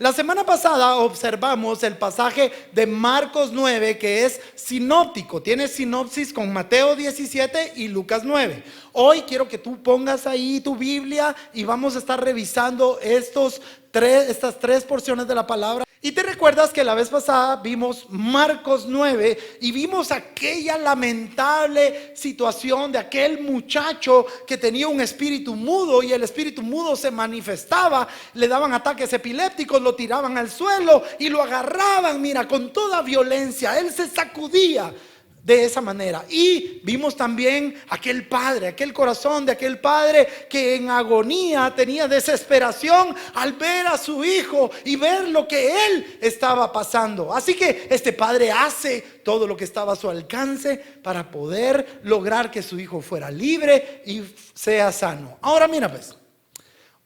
la semana pasada observamos el pasaje de Marcos 9, que es sinóptico, tiene sinopsis con Mateo 17 y Lucas 9. Hoy quiero que tú pongas ahí tu Biblia y vamos a estar revisando estas tres porciones de la palabra. Y te recuerdas que la vez pasada vimos Marcos 9 y vimos aquella lamentable situación de aquel muchacho que tenía un espíritu mudo, y el espíritu mudo se manifestaba, le daban ataques epilépticos, lo tiraban al suelo y lo agarraban, mira, con toda violencia. Él se sacudía de esa manera. Y vimos también aquel padre, aquel corazón de aquel padre que en agonía tenía desesperación al ver a su hijo y ver lo que él estaba pasando. Así que este padre hace todo lo que estaba a su alcance para poder lograr que su hijo fuera libre y sea sano. Ahora mira pues,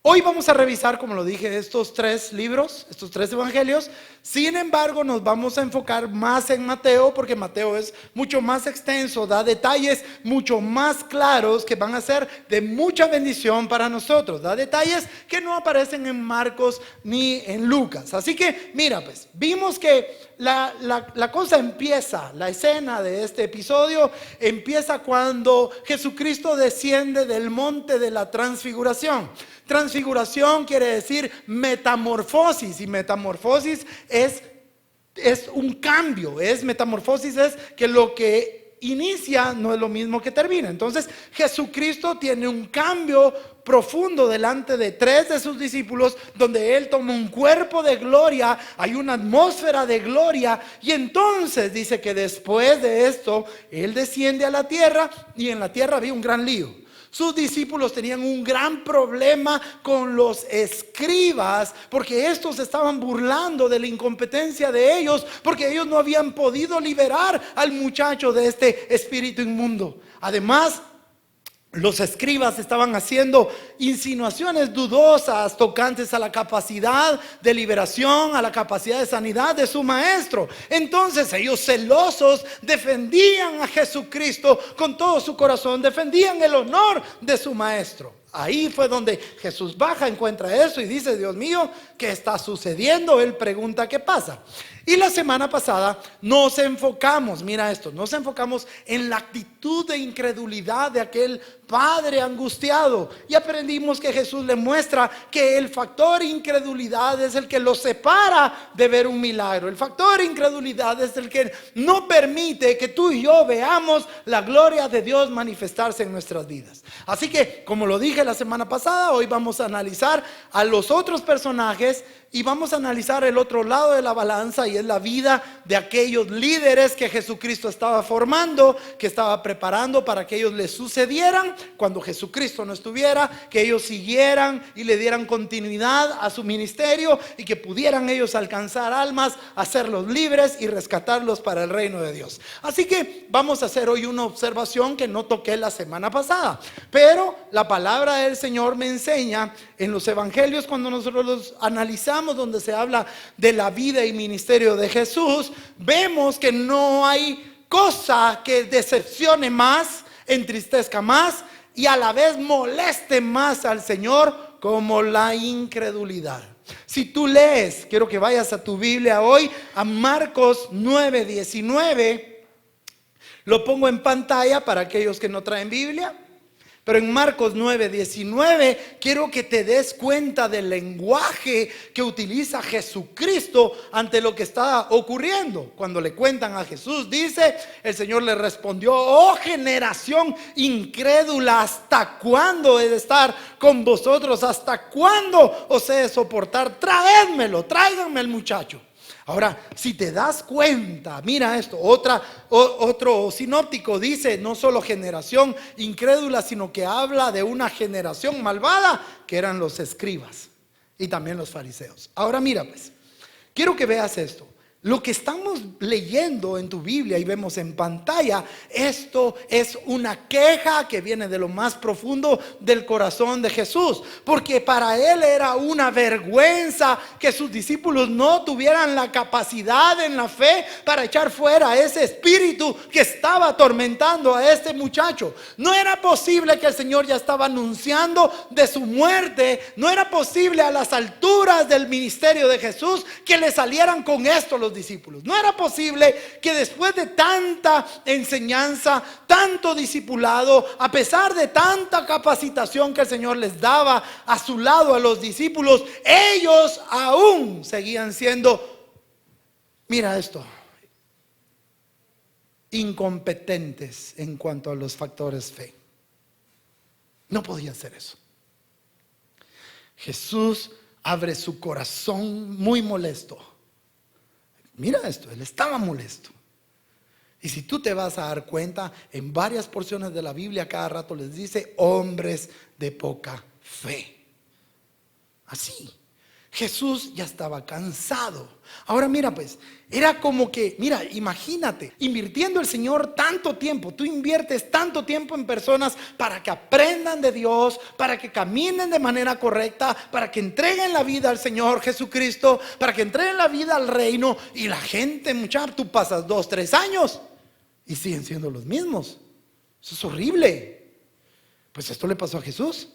hoy vamos a revisar, como lo dije, estos tres libros, estos tres evangelios. Sin embargo, nos vamos a enfocar más en Mateo, porque Mateo es mucho más extenso, da detalles mucho más claros que van a ser de mucha bendición para nosotros. Da detalles que no aparecen en Marcos ni en Lucas. Así que, mira pues, vimos que la cosa empieza, la escena de este episodio empieza cuando Jesucristo desciende del monte de la transfiguración. Transfiguración quiere decir metamorfosis, y metamorfosis es un cambio, metamorfosis es que lo que inicia no es lo mismo que termina. Entonces Jesucristo tiene un cambio profundo delante de tres de sus discípulos, donde él toma un cuerpo de gloria, hay una atmósfera de gloria, y entonces dice que después de esto él desciende a la tierra, y en la tierra había un gran lío. Sus discípulos tenían un gran problema con los escribas, porque estos estaban burlando de la incompetencia de ellos, porque ellos no habían podido liberar al muchacho de este espíritu inmundo. Además, los escribas estaban haciendo insinuaciones dudosas tocantes a la capacidad de liberación, a la capacidad de sanidad de su maestro. Entonces ellos, celosos, defendían a Jesucristo con todo su corazón, defendían el honor de su maestro. Ahí fue donde Jesús baja, encuentra eso y dice: Dios mío, ¿qué está sucediendo? Él pregunta: ¿qué pasa? Y la semana pasada nos enfocamos, mira esto, nos enfocamos en la actitud de incredulidad de aquel padre angustiado, y aprendimos que Jesús le muestra que el factor incredulidad es el que lo separa de ver un milagro. El factor incredulidad es el que no permite que tú y yo veamos la gloria de Dios manifestarse en nuestras vidas. Así que, como lo dije la semana pasada, hoy vamos a analizar a los otros personajes y vamos a analizar el otro lado de la balanza, y es la vida de aquellos líderes que Jesucristo estaba formando, que estaba preparando para que ellos le sucedieran cuando Jesucristo no estuviera, que ellos siguieran y le dieran continuidad a su ministerio, y que pudieran ellos alcanzar almas, hacerlos libres y rescatarlos para el reino de Dios. Así que vamos a hacer hoy una observación que no toqué la semana pasada, pero la palabra del Señor me enseña en los evangelios, cuando nosotros los analizamos, donde se habla de la vida y ministerio de Jesús, vemos que no hay cosa que decepcione más, entristezca más y a la vez moleste más al Señor como la incredulidad. Si tú lees, quiero que vayas a tu Biblia hoy a Marcos 9:19. Lo pongo en pantalla para aquellos que no traen Biblia. Pero en Marcos 9:19 quiero que te des cuenta del lenguaje que utiliza Jesucristo ante lo que está ocurriendo. Cuando le cuentan a Jesús, dice: el Señor le respondió: oh generación incrédula, ¿hasta cuándo he de estar con vosotros? ¿Hasta cuándo os he de soportar? Traédmelo, tráiganme al muchacho. Ahora, si te das cuenta, mira esto, otro sinóptico dice no solo generación incrédula, sino que habla de una generación malvada, que eran los escribas y también los fariseos. Ahora mira pues, quiero que veas esto. Lo que estamos leyendo en tu Biblia y vemos en pantalla, esto es una queja que viene de lo más profundo del corazón de Jesús, porque para él era una vergüenza que sus discípulos no tuvieran la capacidad en la fe para echar fuera ese espíritu que estaba atormentando a este muchacho. No era posible que el Señor ya estaba anunciando de su muerte. No era posible a las alturas del ministerio de Jesús que le salieran con esto los discípulos. No era posible que después de tanta enseñanza, tanto discipulado, a pesar de tanta capacitación que el Señor les daba a su lado a los discípulos, ellos aún seguían siendo, mira esto, incompetentes en cuanto a los factores fe. No podía hacer eso. Jesús abre su corazón muy molesto. Mira esto, él estaba molesto. Y si tú te vas a dar cuenta, en varias porciones de la Biblia cada rato les dice hombres de poca fe. Así. Jesús ya estaba cansado. Ahora mira pues, era como que, mira, imagínate, invirtiendo el Señor tanto tiempo, tú inviertes tanto tiempo en personas para que aprendan de Dios, para que caminen de manera correcta, para que entreguen la vida al Señor Jesucristo, para que entreguen la vida al reino, y la gente, muchacho, tú pasas 2, 3 años y siguen siendo los mismos. Eso es horrible. Pues esto le pasó a Jesús.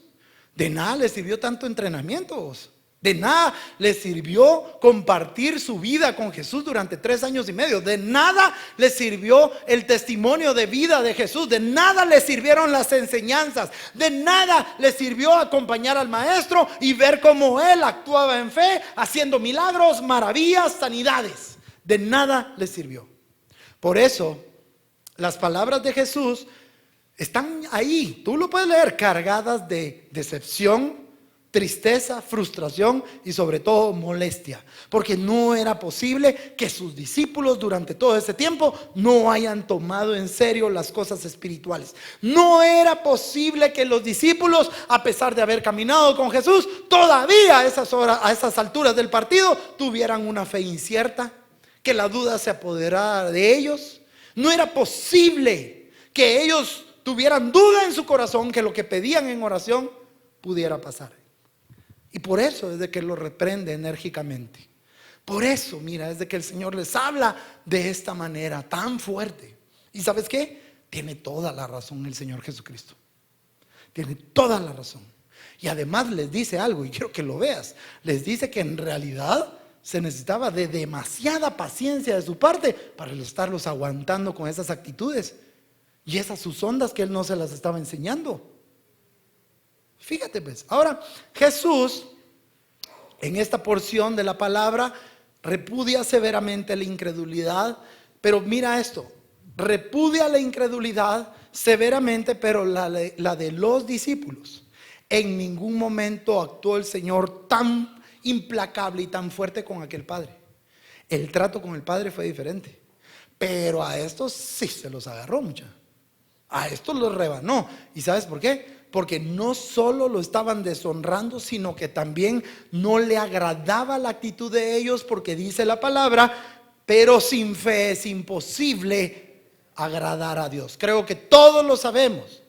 De nada le sirvió tanto entrenamientos. De nada le sirvió compartir su vida con Jesús durante 3 años y medio. De nada le sirvió el testimonio de vida de Jesús. De nada le sirvieron las enseñanzas. De nada le sirvió acompañar al maestro y ver cómo él actuaba en fe, haciendo milagros, maravillas, sanidades. De nada le sirvió. Por eso, las palabras de Jesús están ahí. Tú lo puedes leer, cargadas de decepción, tristeza, frustración y sobre todo molestia, porque no era posible que sus discípulos durante todo ese tiempo no hayan tomado en serio las cosas espirituales. No era posible que los discípulos, a pesar de haber caminado con Jesús, todavía a esas horas, a esas alturas del partido, tuvieran una fe incierta, que la duda se apoderara de ellos. No era posible que ellos tuvieran duda en su corazón que lo que pedían en oración pudiera pasar. Y por eso es de que lo reprende enérgicamente. Por eso, mira, es de que el Señor les habla de esta manera tan fuerte. ¿Y sabes qué? Tiene toda la razón el Señor Jesucristo. Tiene toda la razón. Y además les dice algo, y quiero que lo veas. Les dice que en realidad se necesitaba de demasiada paciencia de su parte para estarlos aguantando con esas actitudes y esas sus ondas que Él no se las estaba enseñando. Fíjate pues, ahora Jesús en esta porción de la palabra repudia severamente la incredulidad, pero mira esto, repudia la incredulidad severamente, pero la de los discípulos. En ningún momento actuó el Señor tan implacable y tan fuerte con aquel padre. El trato con el padre fue diferente, pero a estos sí se los agarró mucha. A estos los rebanó. ¿Y sabes por qué? Porque no solo lo estaban deshonrando, sino que también no le agradaba la actitud de ellos, porque dice la palabra, pero sin fe es imposible agradar a Dios. Creo que todos lo sabemos.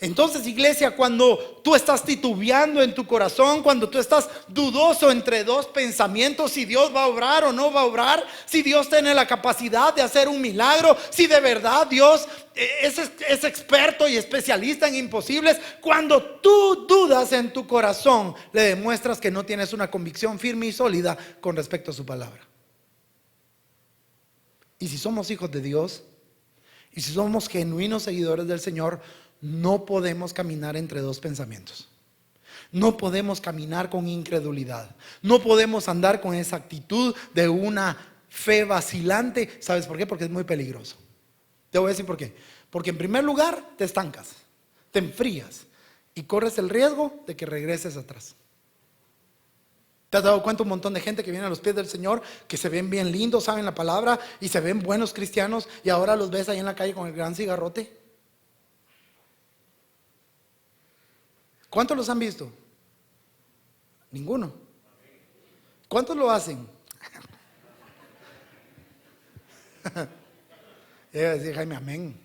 Entonces, iglesia, cuando tú estás titubeando en tu corazón, cuando tú estás dudoso entre dos pensamientos, si Dios va a obrar o no va a obrar, si Dios tiene la capacidad de hacer un milagro, si de verdad Dios es experto y especialista en imposibles, cuando tú dudas en tu corazón, le demuestras que no tienes una convicción firme y sólida con respecto a su palabra. Y si somos hijos de Dios, y si somos genuinos seguidores del Señor, no podemos caminar entre dos pensamientos. No podemos caminar con incredulidad. No podemos andar con esa actitud de una fe vacilante. ¿Sabes por qué? Porque es muy peligroso. Te voy a decir por qué. Porque en primer lugar te estancas, te enfrías y corres el riesgo de que regreses atrás. ¿Te has dado cuenta un montón de gente que viene a los pies del Señor, que se ven bien lindos, saben la palabra y se ven buenos cristianos, y ahora los ves ahí en la calle con el gran cigarrote? ¿Cuántos los han visto? Ninguno. ¿Cuántos lo hacen? Y iba a decir Jaime, amén.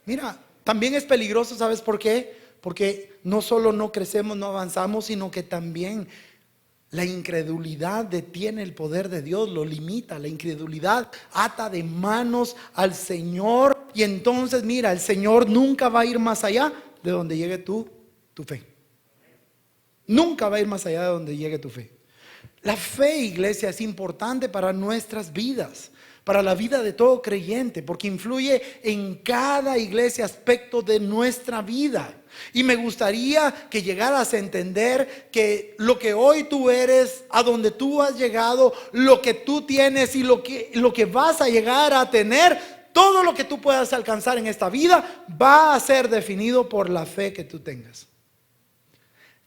Mira, también es peligroso, ¿sabes por qué? Porque no solo no crecemos, no avanzamos, sino que también la incredulidad detiene el poder de Dios, lo limita. La incredulidad ata de manos al Señor. Y entonces, mira, el Señor nunca va a ir más allá de donde llegue tu fe. Nunca va a ir más allá de donde llegue tu fe. La fe, iglesia, es importante para nuestras vidas, para la vida de todo creyente, porque influye en cada iglesia aspecto de nuestra vida. Y me gustaría que llegaras a entender que lo que hoy tú eres, a donde tú has llegado, lo que tú tienes y lo que vas a llegar a tener, todo lo que tú puedas alcanzar en esta vida va a ser definido por la fe que tú tengas.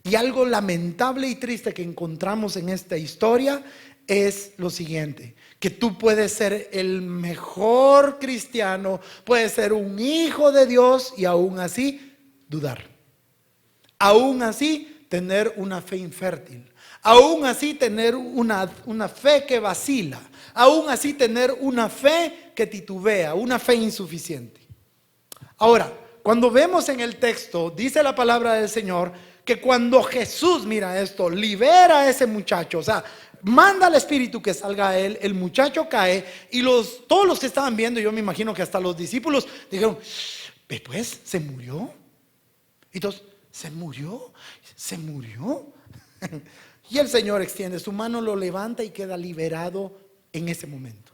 Y algo lamentable y triste que encontramos en esta historia es lo siguiente: que tú puedes ser el mejor cristiano, puedes ser un hijo de Dios y aún así dudar, aún así tener una fe infértil, aún así tener una fe que vacila, aún así tener una fe que titubea, una fe insuficiente. Ahora, cuando vemos en el texto, dice la palabra del Señor que cuando Jesús, mira esto, libera a ese muchacho, o sea, manda al espíritu que salga a él, el muchacho cae y todos los que estaban viendo, yo me imagino que hasta los discípulos dijeron, pues se murió. Y todos, se murió. Y el Señor extiende su mano, lo levanta y queda liberado en ese momento.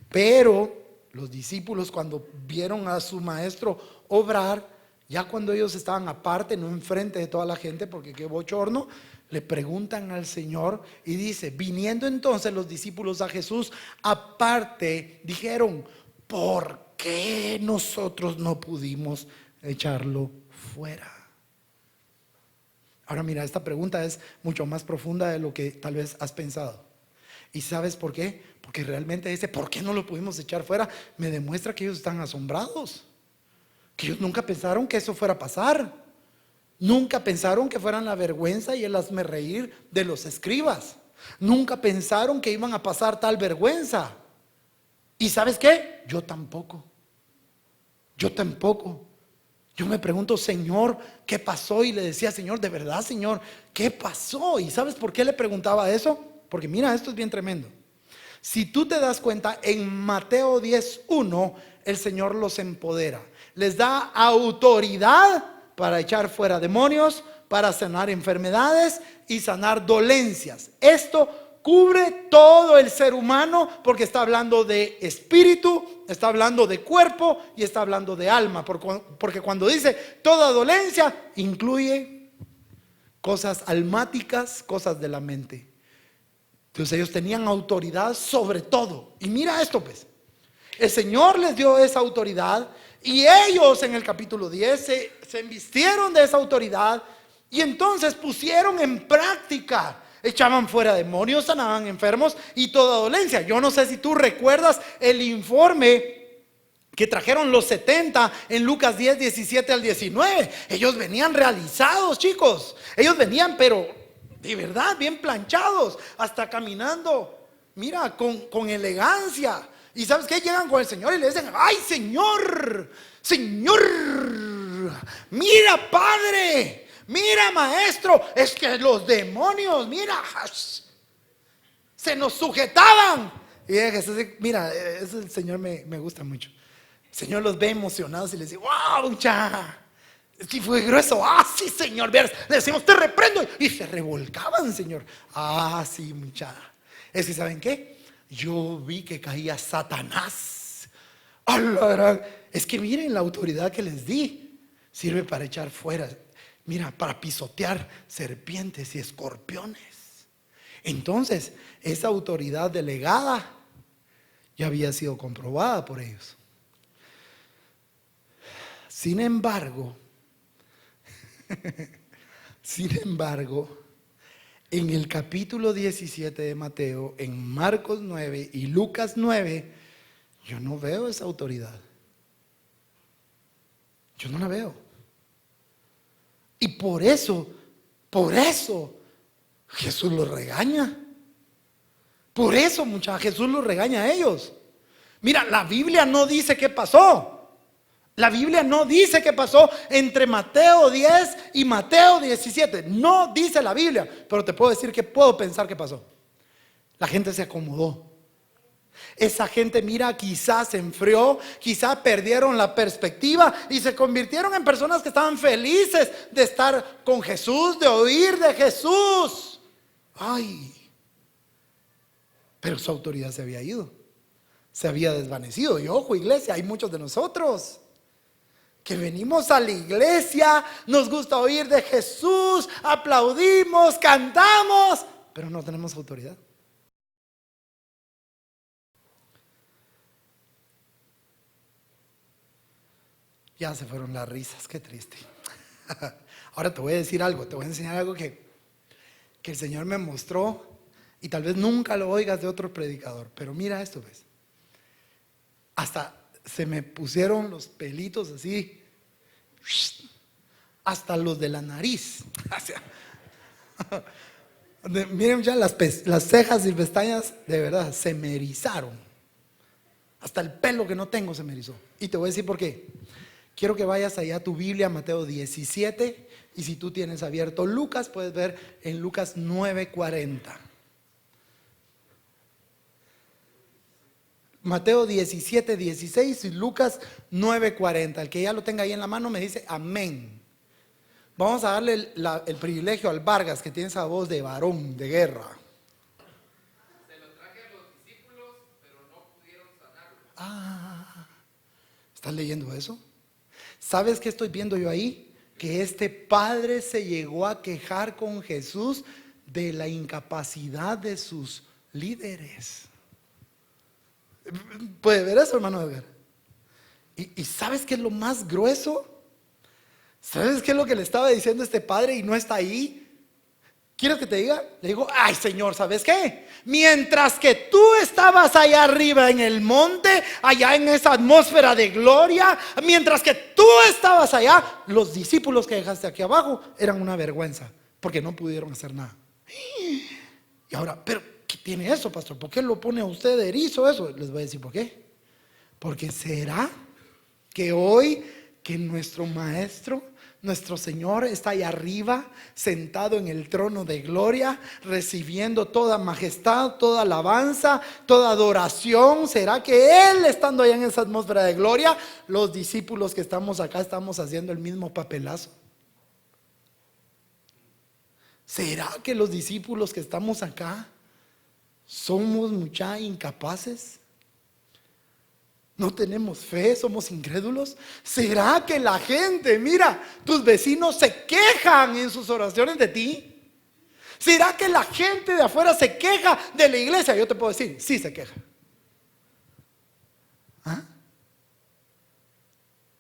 Pero los discípulos, cuando vieron a su maestro obrar, ya cuando ellos estaban aparte, no enfrente de toda la gente, porque qué bochorno, le preguntan al Señor y dice, viniendo entonces los discípulos a Jesús aparte, dijeron, ¿por qué nosotros no pudimos echarlo fuera? Ahora mira, esta pregunta es mucho más profunda de lo que tal vez has pensado. ¿Y sabes por qué? Porque realmente ese ¿por qué no lo pudimos echar fuera? Me demuestra que ellos están asombrados, que ellos nunca pensaron que eso fuera a pasar. Nunca pensaron que fueran la vergüenza y el hazmerreír de los escribas. Nunca pensaron que iban a pasar tal vergüenza. ¿Y sabes qué? Yo tampoco. Yo me pregunto, Señor, ¿qué pasó? Y le decía, Señor, de verdad, Señor, ¿qué pasó? ¿Y sabes por qué le preguntaba eso? Porque mira, esto es bien tremendo. Si tú te das cuenta, en Mateo 10:1, el Señor los empodera. Les da autoridad para echar fuera demonios, para sanar enfermedades y sanar dolencias. Esto cubre todo el ser humano porque está hablando de espíritu, está hablando de cuerpo y está hablando de alma. Porque cuando dice toda dolencia, incluye cosas almáticas, cosas de la mente. Entonces ellos tenían autoridad sobre todo. Y mira esto pues, el Señor les dio esa autoridad y ellos en el capítulo 10 se embistieron de esa autoridad y entonces pusieron en práctica. Echaban fuera demonios, sanaban enfermos y toda dolencia. Yo no sé si tú recuerdas el informe que trajeron los 70 en Lucas 10, 17 al 19. Ellos venían realizados, chicos. Ellos venían, pero de verdad, bien planchados, hasta caminando, mira, con elegancia. Y ¿sabes qué? Llegan con el Señor y le dicen, ¡ay, Señor! ¡Señor! ¡Mira, Padre! ¡Mira, Maestro! Es que los demonios, mira, se nos sujetaban. Y Jesús, mira, eso el Señor me gusta mucho. El Señor los ve emocionados y les dice, ¡wow, mucha! Sí, fue grueso. Ah, sí, Señor. Le decimos, te reprendo. Y se revolcaban, Señor. Ah, sí, mucha. Es que, ¿saben qué? Yo vi que caía Satanás. Es que miren la autoridad que les di. Sirve para echar fuera. Mira, para pisotear serpientes y escorpiones. Entonces, esa autoridad delegada ya había sido comprobada por ellos. Sin embargo, en el capítulo 17 de Mateo, en Marcos 9 y Lucas 9, yo no veo esa autoridad. Yo no la veo. Y por eso Jesús los regaña. Por eso, Jesús los regaña a ellos. Mira, la Biblia no dice qué pasó. La Biblia no dice qué pasó entre Mateo 10 y Mateo 17. No dice la Biblia, pero te puedo decir que puedo pensar qué pasó. La gente se acomodó. Esa gente, mira, quizás se enfrió, quizás perdieron la perspectiva y se convirtieron en personas que estaban felices de estar con Jesús, de oír de Jesús. Ay, pero su autoridad se había ido, se había desvanecido. Y ojo, iglesia, hay muchos de nosotros que venimos a la iglesia, nos gusta oír de Jesús, aplaudimos, cantamos, pero no tenemos autoridad. Ya se fueron las risas, qué triste. Ahora te voy a decir algo, te voy a enseñar algo que el Señor me mostró y tal vez nunca lo oigas de otro predicador, pero mira esto, ¿ves? Hasta se me pusieron los pelitos así, hasta los de la nariz. Miren ya las cejas y pestañas, de verdad, se me erizaron. Hasta el pelo que no tengo se me erizó. Y te voy a decir por qué. Quiero que vayas allá a tu Biblia, Mateo 17, y si tú tienes abierto Lucas, puedes ver en Lucas 9:40. Mateo 17, 16 y Lucas 9:40. El que ya lo tenga ahí en la mano me dice amén. Vamos a darle el privilegio al Vargas, que tiene esa voz de varón de guerra. Se lo traje a los discípulos, pero no pudieron sanarlo. ¿Estás leyendo eso? ¿Sabes qué estoy viendo yo ahí? Que este padre se llegó a quejar con Jesús de la incapacidad de sus líderes. ¿Puede ver eso, hermano Edgar? ¿Y sabes qué es lo más grueso? ¿Sabes qué es lo que le estaba diciendo este padre y no está ahí? ¿Quieres que te diga? Le digo, ay Señor, ¿sabes qué? Mientras que tú estabas allá arriba en el monte, allá en esa atmósfera de gloria, mientras que tú estabas allá, los discípulos que dejaste aquí abajo eran una vergüenza, porque no pudieron hacer nada. Y ahora, pero ¿qué tiene eso, pastor? ¿Por qué lo pone a usted de erizo eso? Les voy a decir por qué. Porque será que hoy que nuestro maestro, nuestro Señor está ahí arriba, sentado en el trono de gloria, recibiendo toda majestad, toda alabanza, toda adoración. ¿Será que Él, estando allá en esa atmósfera de gloria, los discípulos que estamos acá estamos haciendo el mismo papelazo? ¿Será que los discípulos que estamos acá somos mucha incapaces? ¿No tenemos fe? ¿Somos incrédulos? ¿Será que la gente, mira, tus vecinos se quejan en sus oraciones de ti? ¿Será que la gente de afuera se queja de la iglesia? Yo te puedo decir, sí se queja. ¿Ah?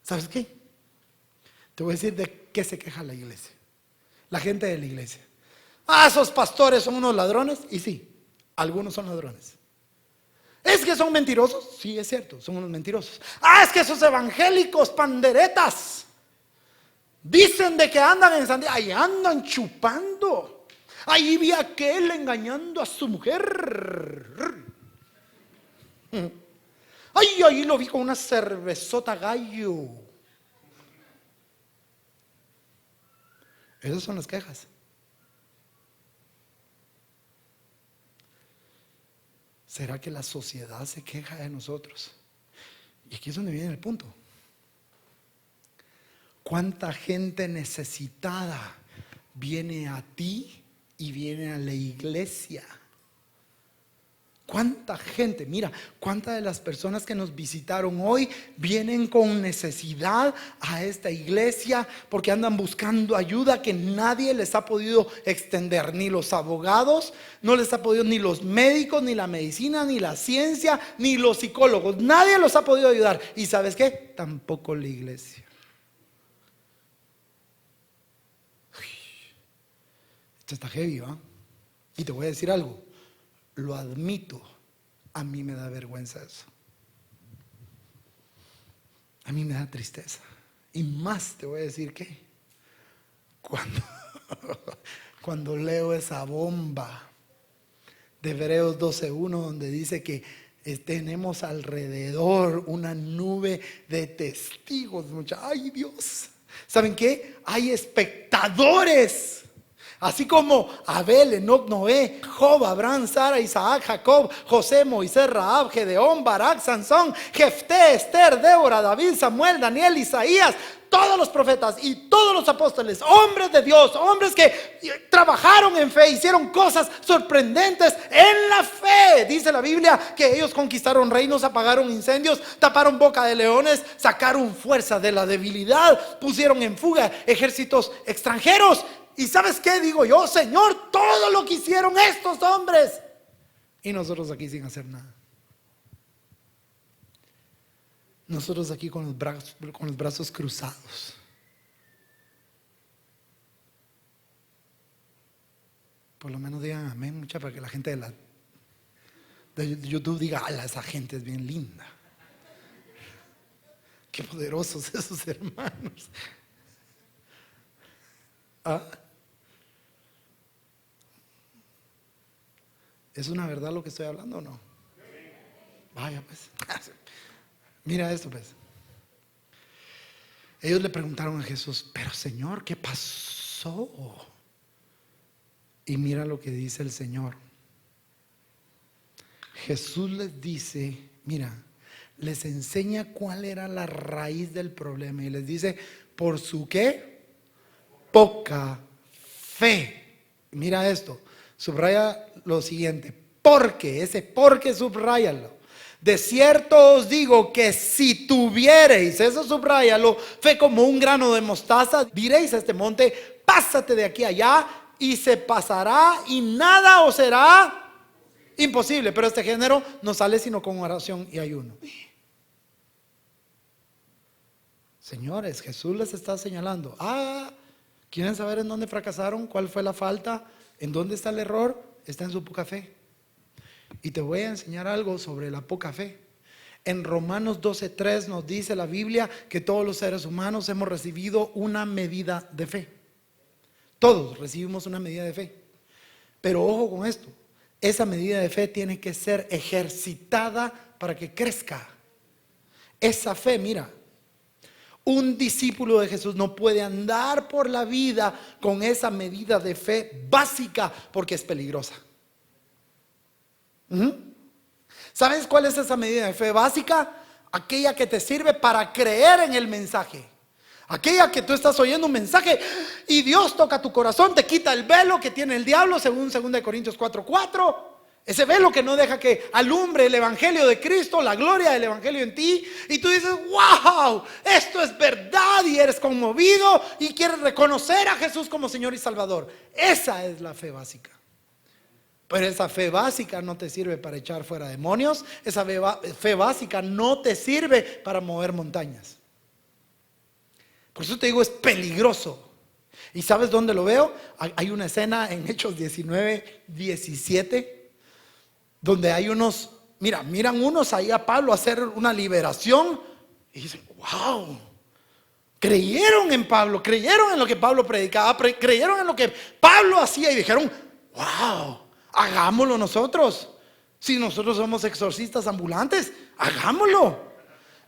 ¿Sabes qué? Te voy a decir de qué se queja la iglesia. La gente de la iglesia. Esos pastores son unos ladrones. Y sí, algunos son ladrones. ¿Es que son mentirosos? Sí, es cierto, son unos mentirosos. Es que esos evangélicos panderetas dicen de que andan en sandía. Ahí andan chupando. Ahí vi a aquel engañando a su mujer. Ahí lo vi con una cervezota gallo. Esas son las quejas. ¿Será que la sociedad se queja de nosotros? Y aquí es donde viene el punto. ¿Cuánta gente necesitada viene a ti y viene a la iglesia? ¿Cuánta gente? Mira, ¿cuántas de las personas que nos visitaron hoy vienen con necesidad a esta iglesia porque andan buscando ayuda que nadie les ha podido extender? Ni los abogados, no les ha podido, ni los médicos, ni la medicina, ni la ciencia, ni los psicólogos. Nadie los ha podido ayudar. ¿Y sabes qué? Tampoco la iglesia. Esto está heavy, ¿va? Y te voy a decir algo. Lo admito, a mí me da vergüenza eso. A mí me da tristeza. Y más te voy a decir que cuando leo esa bomba de Hebreos 12:1, donde dice que tenemos alrededor una nube de testigos. Ay, Dios, ¿saben qué? Hay espectadores. Así como Abel, Enoc, Noé, Job, Abraham, Sara, Isaac, Jacob, José, Moisés, Rahab, Gedeón, Barak, Sansón, Jefté, Esther, Débora, David, Samuel, Daniel, Isaías, todos los profetas y todos los apóstoles, hombres de Dios, hombres que trabajaron en fe, hicieron cosas sorprendentes en la fe. Dice la Biblia que ellos conquistaron reinos, apagaron incendios, taparon boca de leones, sacaron fuerza de la debilidad, pusieron en fuga ejércitos extranjeros. ¿Y sabes qué digo yo? Señor, todo lo que hicieron estos hombres, y nosotros aquí sin hacer nada. Nosotros aquí con los brazos cruzados. Por lo menos digan amén, mucha, para que la gente de YouTube diga: ala, esa gente es bien linda. Qué poderosos esos hermanos. ¿Ah? ¿Es una verdad lo que estoy hablando o no? Vaya pues. Mira esto pues. Ellos le preguntaron a Jesús: pero Señor, ¿qué pasó? Y mira lo que dice el Señor. Jesús les dice, mira, les enseña cuál era la raíz del problema. Y les dice: ¿por su qué? Poca fe. Mira esto, subraya lo siguiente: porque, ese porque subráyalo. De cierto os digo que si tuviereis, eso subráyalo, fe como un grano de mostaza, diréis a este monte: pásate de aquí a allá, y se pasará, y nada os será imposible. Pero este género no sale sino con oración y ayuno. Señores, Jesús les está señalando: ¿quieren saber en dónde fracasaron? ¿Cuál fue la falta? ¿En dónde está el error? Está en su poca fe. Y te voy a enseñar algo sobre la poca fe. En Romanos 12:3 nos dice la Biblia que todos los seres humanos hemos recibido una medida de fe. Todos recibimos una medida de fe. Pero ojo con esto: esa medida de fe tiene que ser ejercitada para que crezca. Esa fe, mira, un discípulo de Jesús no puede andar por la vida con esa medida de fe básica, porque es peligrosa. ¿Sabes cuál es esa medida de fe básica? Aquella que te sirve para creer en el mensaje. Aquella que tú estás oyendo un mensaje y Dios toca tu corazón, te quita el velo que tiene el diablo, según 2 Corintios 4:4. Ese velo que no deja que alumbre el evangelio de Cristo, la gloria del evangelio en ti. Y tú dices: wow, esto es verdad, y eres conmovido y quieres reconocer a Jesús como Señor y Salvador. Esa es la fe básica. Pero esa fe básica no te sirve para echar fuera demonios. Esa fe básica no te sirve para mover montañas. Por eso te digo, es peligroso. ¿Y sabes dónde lo veo? Hay una escena en Hechos 19:17 donde hay unos, miran unos ahí a Pablo hacer una liberación y dicen: wow, creyeron en Pablo, creyeron en lo que Pablo predicaba, creyeron en lo que Pablo hacía, y dijeron: wow, hagámoslo nosotros. Si nosotros somos exorcistas ambulantes, hagámoslo.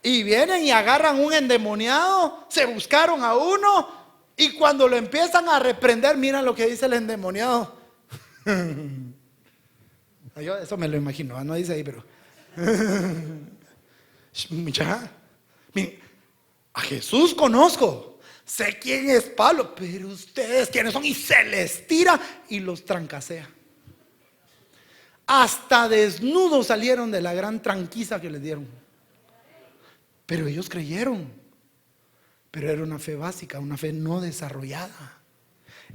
Y vienen y agarran un endemoniado, se buscaron a uno, y cuando lo empiezan a reprender, mira lo que dice el endemoniado. Yo eso me lo imagino, no dice ahí, pero a Jesús conozco, sé quién es Pablo, pero ustedes quiénes son, y se les tira y los trancasea. Hasta desnudos salieron de la gran tranquiza que les dieron. Pero ellos creyeron. Pero era una fe básica, una fe no desarrollada.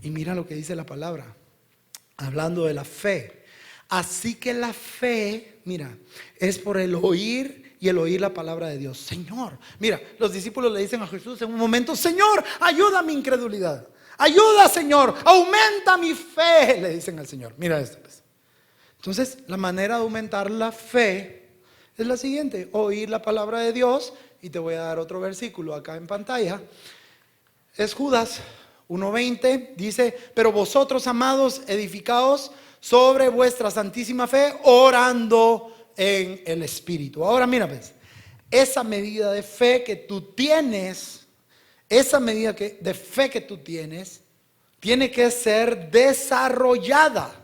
Y mira lo que dice la palabra, hablando de la fe. Así que la fe, mira, es por el oír, y el oír la palabra de Dios. Señor, mira, los discípulos le dicen a Jesús en un momento: Señor, ayuda a mi incredulidad. Ayuda, Señor, aumenta mi fe, le dicen al Señor. Mira esto pues. Entonces, la manera de aumentar la fe es la siguiente: oír la palabra de Dios. Y te voy a dar otro versículo acá en pantalla. Es Judas 1:20, dice: pero vosotros, amados, edificaos sobre vuestra santísima fe, orando en el Espíritu. Ahora mira, pues, esa medida de fe que tú tienes, de fe que tú tienes, tiene que ser desarrollada.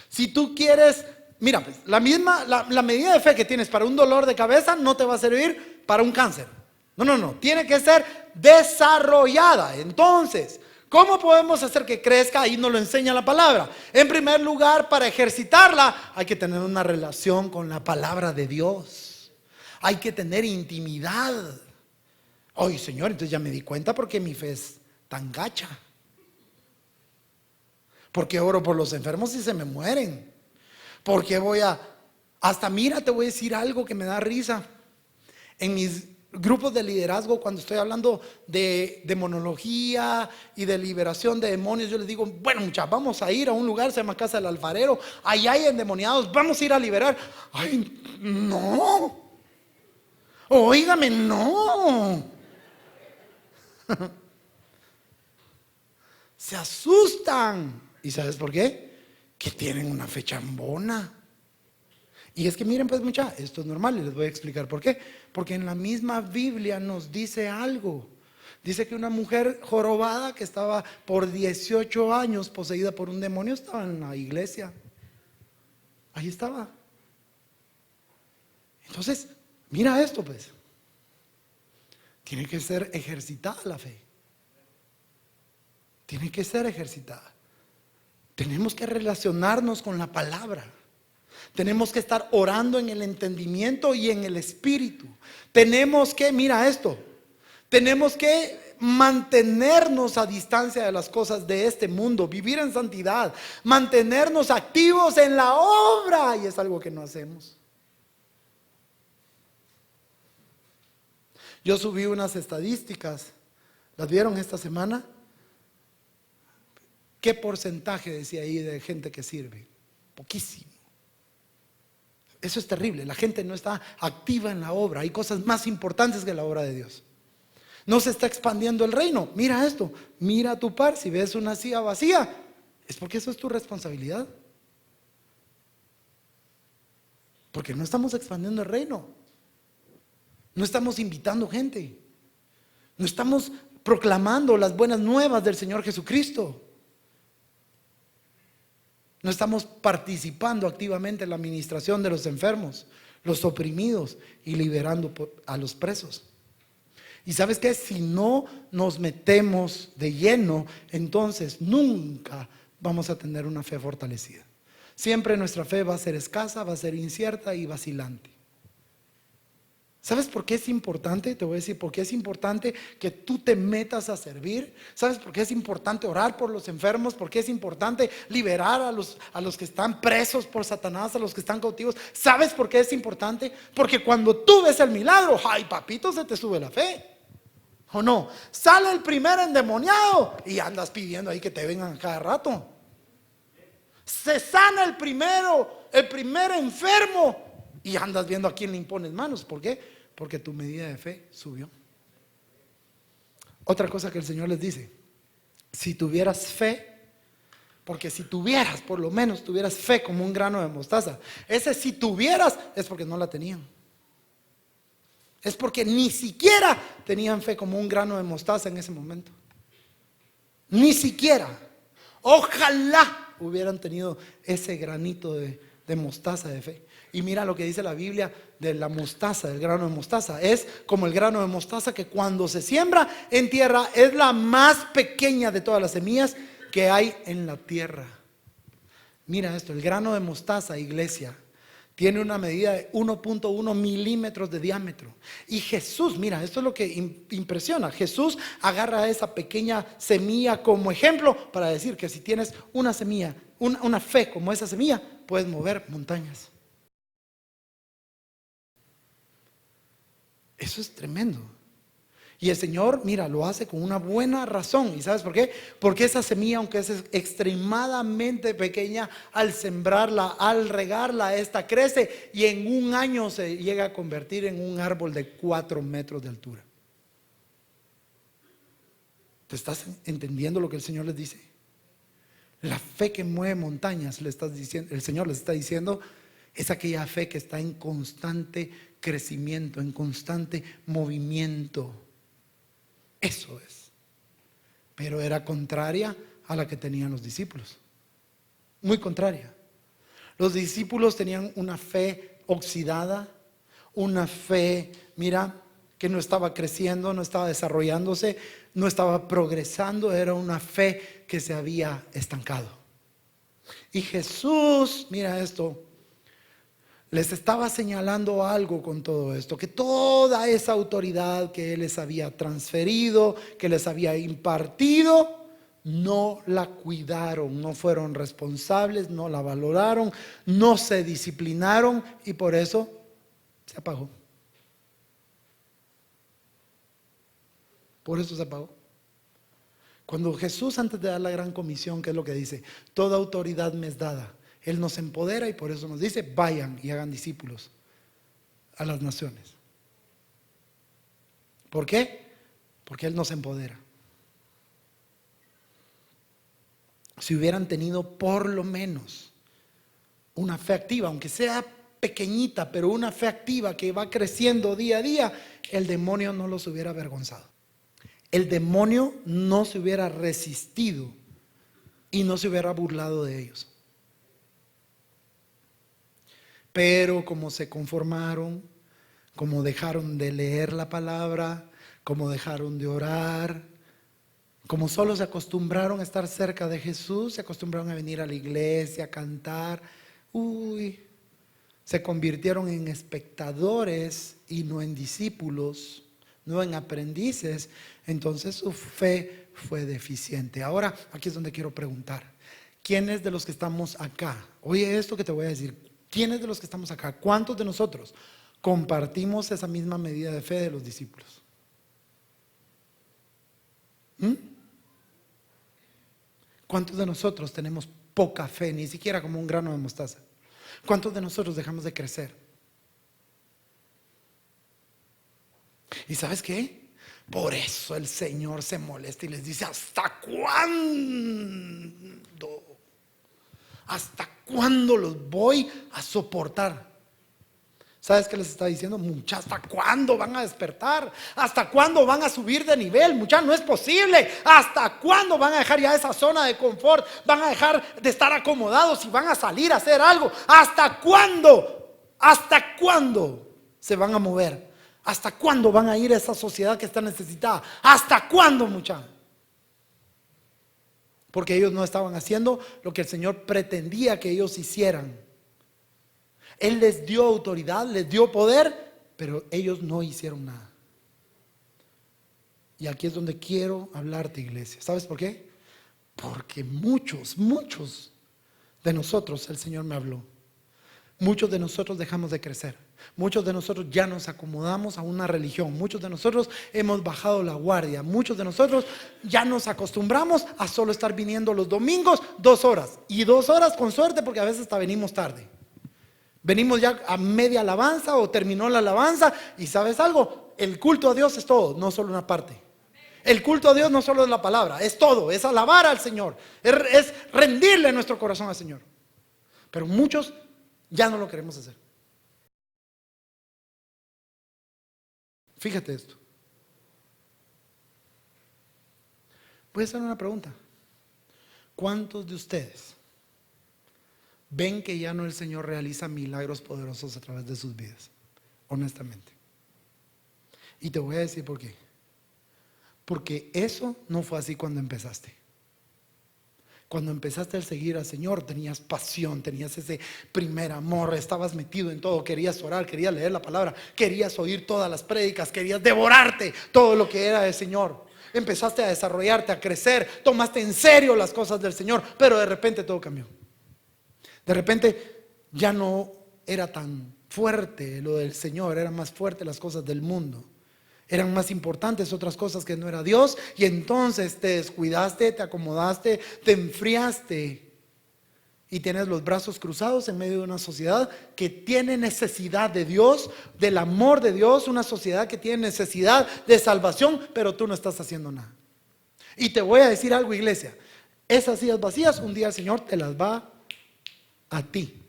Si tú quieres, mira, pues, la medida de fe que tienes para un dolor de cabeza no te va a servir para un cáncer. No, tiene que ser desarrollada. Entonces, ¿cómo podemos hacer que crezca? Ahí nos lo enseña la palabra. En primer lugar, para ejercitarla, hay que tener una relación con la palabra de Dios. Hay que tener intimidad. Oye, Señor, entonces ya me di cuenta porque mi fe es tan gacha. Porque oro por los enfermos y se me mueren. Porque hasta mira, te voy a decir algo que me da risa. En mis grupos de liderazgo, cuando estoy hablando de demonología y de liberación de demonios, yo les digo, bueno, muchachos, vamos a ir a un lugar, se llama Casa del Alfarero, allá hay endemoniados, vamos a ir a liberar. Ay, no. Óigame, no. Se asustan. ¿Y sabes por qué? Que tienen una fe chambona. Y es que miren, pues muchachos, esto es normal y les voy a explicar por qué. Porque en la misma Biblia nos dice algo. Dice que una mujer jorobada que estaba por 18 años poseída por un demonio estaba en la iglesia. Ahí estaba. Entonces, mira esto pues. Tiene que ser ejercitada la fe. Tiene que ser ejercitada. Tenemos que relacionarnos con la palabra. Tenemos que estar orando en el entendimiento y en el espíritu. Tenemos que, mira esto, tenemos que mantenernos a distancia de las cosas de este mundo, vivir en santidad, mantenernos activos en la obra, y es algo que no hacemos. Yo subí unas estadísticas, ¿las vieron esta semana? ¿Qué porcentaje decía ahí de gente que sirve? Poquísimo. Eso es terrible, la gente no está activa en la obra. Hay cosas más importantes que la obra de Dios. No se está expandiendo el reino. Mira esto, mira a tu par, si ves una silla vacía, es porque eso es tu responsabilidad. Porque no estamos expandiendo el reino. No estamos invitando gente. No estamos proclamando las buenas nuevas del Señor Jesucristo. No estamos participando activamente en la administración de los enfermos, los oprimidos y liberando a los presos. Y ¿sabes qué? Si no nos metemos de lleno, entonces nunca vamos a tener una fe fortalecida. Siempre nuestra fe va a ser escasa, va a ser incierta y vacilante. ¿Sabes por qué es importante? Te voy a decir por qué es importante que tú te metas a servir. ¿Sabes por qué es importante orar por los enfermos? ¿Por qué es importante liberar a los que están presos por Satanás, a los que están cautivos? ¿Sabes por qué es importante? Porque cuando tú ves el milagro, ¡ay, papito! Se te sube la fe. ¿O no? Sale el primer endemoniado y andas pidiendo ahí que te vengan cada rato. Se sana el primer enfermo y andas viendo a quién le impones manos. ¿Por qué? Porque tu medida de fe subió. Otra cosa que el Señor les dice: si tuvieras fe, porque si tuvieras, por lo menos tuvieras fe como un grano de mostaza. Ese si tuvieras es porque no la tenían. Es porque ni siquiera tenían fe como un grano de mostaza en ese momento. Ni siquiera. Ojalá hubieran tenido ese granito de mostaza de fe. Y mira lo que dice la Biblia de la mostaza, del grano de mostaza. Es como el grano de mostaza que cuando se siembra en tierra es la más pequeña de todas las semillas que hay en la tierra. Mira esto, el grano de mostaza, iglesia, tiene una medida de 1.1 milímetros de diámetro. Y Jesús, mira, esto es lo que impresiona. Jesús agarra esa pequeña semilla como ejemplo para decir que si tienes una semilla, una fe como esa semilla, puedes mover montañas. Eso es tremendo. Y el Señor, mira, lo hace con una buena razón. ¿Y sabes por qué? Porque esa semilla, aunque es extremadamente pequeña, al sembrarla, al regarla, esta crece y en un año se llega a convertir en un árbol de 4 metros de altura. ¿Te estás entendiendo lo que el Señor les dice? La fe que mueve montañas, el Señor les está diciendo, es aquella fe que está en constante crecimiento, en constante movimiento. Eso es. Pero era contraria a la que tenían los discípulos. Muy contraria. Los discípulos tenían una fe oxidada, una fe, mira, que no estaba creciendo, no estaba desarrollándose, no estaba progresando, era una fe que se había estancado. Y Jesús, mira esto, les estaba señalando algo con todo esto, que toda esa autoridad que Él les había transferido, que les había impartido, no la cuidaron, no fueron responsables, no la valoraron, no se disciplinaron y por eso se apagó. Por eso se apagó. Cuando Jesús, antes de dar la gran comisión, ¿qué es lo que dice? Toda autoridad me es dada. Él nos empodera y por eso nos dice, vayan y hagan discípulos a las naciones. ¿Por qué? Porque Él nos empodera. Si hubieran tenido por lo menos una fe activa, aunque sea pequeñita, pero una fe activa que va creciendo día a día, el demonio no los hubiera avergonzado. El demonio no se hubiera resistido y no se hubiera burlado de ellos. Pero como se conformaron, como dejaron de leer la palabra, como dejaron de orar, como solo se acostumbraron a estar cerca de Jesús, se acostumbraron a venir a la iglesia, a cantar, se convirtieron en espectadores y no en discípulos, no en aprendices. Entonces su fe fue deficiente. Ahora, aquí es donde quiero preguntar, ¿quiénes de los que estamos acá? Oye esto que te voy a decir, ¿quiénes de los que estamos acá? ¿Cuántos de nosotros compartimos esa misma medida de fe de los discípulos? ¿Cuántos de nosotros tenemos poca fe, ni siquiera como un grano de mostaza? ¿Cuántos de nosotros dejamos de crecer? ¿Y sabes qué? Por eso el Señor se molesta y les dice, ¿hasta cuándo? ¿Hasta cuándo los voy a soportar? ¿Sabes qué les está diciendo? Mucha, ¿hasta cuándo van a despertar? ¿Hasta cuándo van a subir de nivel? Mucha, no es posible. ¿Hasta cuándo van a dejar ya esa zona de confort? ¿Van a dejar de estar acomodados y van a salir a hacer algo? ¿Hasta cuándo? ¿Hasta cuándo se van a mover? ¿Hasta cuándo van a ir a esa sociedad que está necesitada? ¿Hasta cuándo, mucha? Porque ellos no estaban haciendo lo que el Señor pretendía que ellos hicieran. Él les dio autoridad, les dio poder, pero ellos no hicieron nada. Y aquí es donde quiero hablarte, iglesia. ¿Sabes por qué? Porque muchos de nosotros, el Señor me habló. Muchos de nosotros dejamos de crecer. Muchos de nosotros ya nos acomodamos a una religión. Muchos de nosotros hemos bajado la guardia. Muchos de nosotros ya nos acostumbramos a solo estar viniendo los domingos 2 horas. Y 2 horas con suerte porque a veces hasta venimos tarde. Venimos ya a media alabanza o terminó la alabanza. Y ¿sabes algo? El culto a Dios es todo, no solo una parte. El culto a Dios no solo es la palabra, es todo, es alabar al Señor, es rendirle nuestro corazón al Señor. Pero muchos ya no lo queremos hacer. Fíjate esto. Voy a hacer una pregunta. ¿Cuántos de ustedes ven que ya no el Señor realiza milagros poderosos a través de sus vidas? Honestamente. Y te voy a decir por qué. Porque eso no fue así cuando empezaste. Cuando empezaste a seguir al Señor tenías pasión, tenías ese primer amor, estabas metido en todo, querías orar, querías leer la palabra, querías oír todas las prédicas, querías devorarte todo lo que era del Señor. Empezaste a desarrollarte, a crecer, tomaste en serio las cosas del Señor, pero de repente todo cambió. De repente ya no era tan fuerte lo del Señor, eran más fuertes las cosas del mundo. Eran más importantes otras cosas que no era Dios. Y entonces te descuidaste, te acomodaste, te enfriaste. Y tienes los brazos cruzados en medio de una sociedad que tiene necesidad de Dios, del amor de Dios. Una sociedad que tiene necesidad de salvación, pero tú no estás haciendo nada. Y te voy a decir algo, iglesia. Esas sillas vacías, un día el Señor te las va a ti,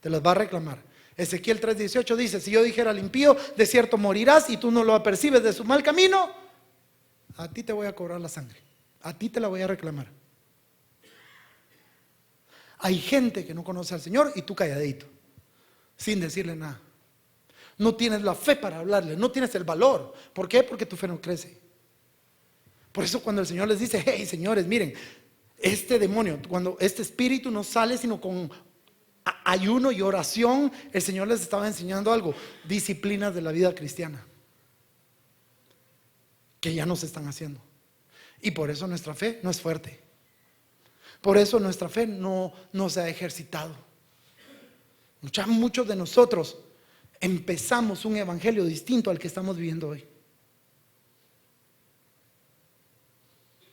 te las va a reclamar. Ezequiel 3:18 dice: si yo dijera al impío, de cierto morirás, y tú no lo apercibes de su mal camino, a ti te voy a cobrar la sangre, a ti te la voy a reclamar. Hay gente que no conoce al Señor y tú calladito, sin decirle nada. No tienes la fe para hablarle, no tienes el valor. ¿Por qué? Porque tu fe no crece. Por eso cuando el Señor les dice: hey señores, miren, este demonio, cuando este espíritu no sale sino con ayuno y oración, el Señor les estaba enseñando algo, disciplinas de la vida cristiana, que ya no se están haciendo. Y por eso nuestra fe no es fuerte. Por eso nuestra fe no se ha ejercitado. Muchos de nosotros empezamos un evangelio distinto al que estamos viviendo hoy.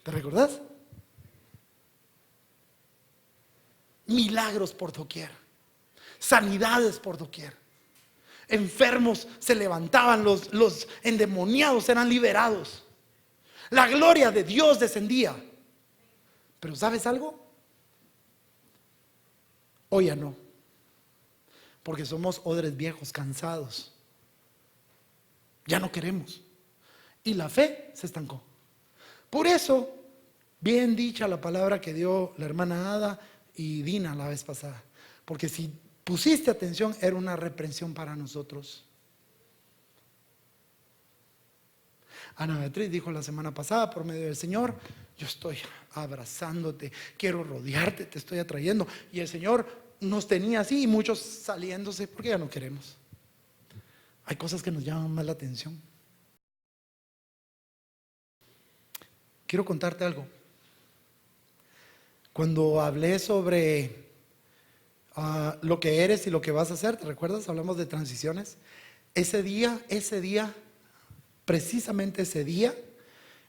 ¿Te recordás? Milagros por doquier, sanidades por doquier, enfermos se levantaban, los endemoniados eran liberados, la gloria de Dios descendía. Pero ¿sabes algo? Hoy ya no, porque somos odres viejos, cansados. Ya no queremos. Y la fe se estancó. Por eso, bien dicha la palabra que dio la hermana Ada y Dina la vez pasada. Porque si pusiste atención, era una reprensión para nosotros. Ana Beatriz dijo la semana pasada por medio del Señor: yo estoy abrazándote, quiero rodearte, te estoy atrayendo. Y el Señor nos tenía así, y muchos saliéndose porque ya no queremos. Hay cosas que nos llaman más la atención. Quiero contarte algo. Cuando hablé sobre lo que eres y lo que vas a hacer, ¿te recuerdas? Hablamos de transiciones. Ese día, precisamente ese día,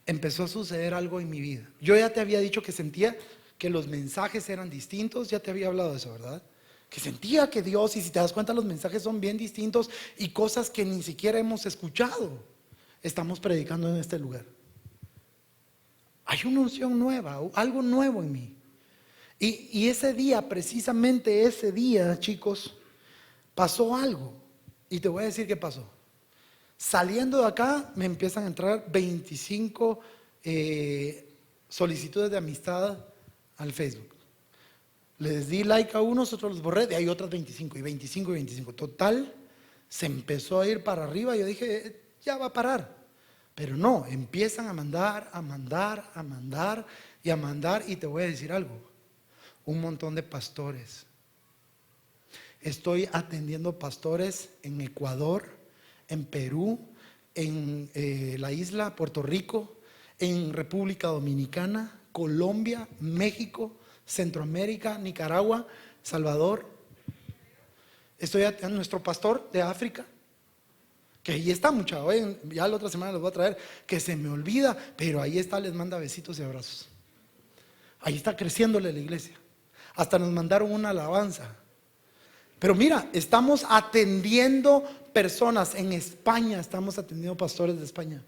empezó a suceder algo en mi vida. Yo ya te había dicho que sentía que los mensajes eran distintos, ya te había hablado de eso, ¿verdad? Que sentía que Dios, y si te das cuenta, los mensajes son bien distintos y cosas que ni siquiera hemos escuchado estamos predicando en este lugar. Hay una unción nueva, algo nuevo en mí. Y ese día, precisamente ese día, chicos, pasó algo. Y te voy a decir qué pasó. Saliendo de acá, me empiezan a entrar 25 solicitudes de amistad al Facebook. Les di like a unos, otros los borré, de ahí otras 25 y 25 y 25. Total, se empezó a ir para arriba. Yo dije: ya va a parar. Pero no, empiezan a mandar, a mandar, a mandar y a mandar. Y te voy a decir algo. Un montón de pastores. Estoy atendiendo pastores en Ecuador, en Perú, en la isla, Puerto Rico, en República Dominicana, Colombia, México, Centroamérica, Nicaragua, Salvador. Estoy a nuestro pastor de África, que ahí está, mucha. Ya la otra semana les voy a traer, que se me olvida, pero ahí está, les manda besitos y abrazos. Ahí está creciéndole la iglesia. Hasta nos mandaron una alabanza. Pero mira, estamos atendiendo personas en España, estamos atendiendo pastores de España.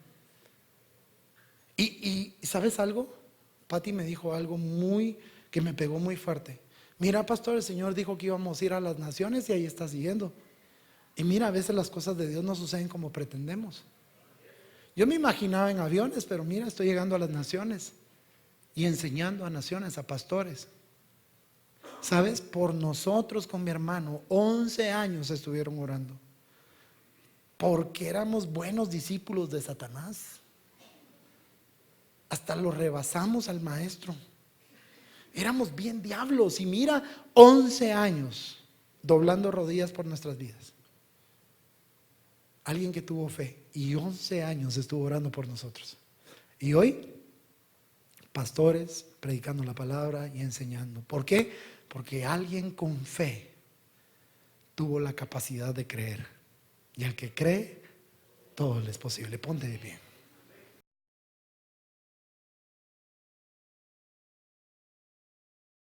Y ¿sabes algo? Pati me dijo algo que me pegó muy fuerte. Mira, pastor, el Señor dijo que íbamos a ir a las naciones y ahí está siguiendo. Y mira, a veces las cosas de Dios no suceden como pretendemos. Yo me imaginaba en aviones, pero mira, estoy llegando a las naciones y enseñando a naciones, a pastores. ¿Sabes? Por nosotros con mi hermano, 11 años estuvieron orando. Porque éramos buenos discípulos de Satanás. Hasta lo rebasamos al maestro. Éramos bien diablos. Y mira, 11 años doblando rodillas por nuestras vidas. Alguien que tuvo fe y 11 años estuvo orando por nosotros. Y hoy, pastores predicando la palabra y enseñando. ¿Por qué? Porque alguien con fe tuvo la capacidad de creer. Y al que cree, todo le es posible. Ponte de pie.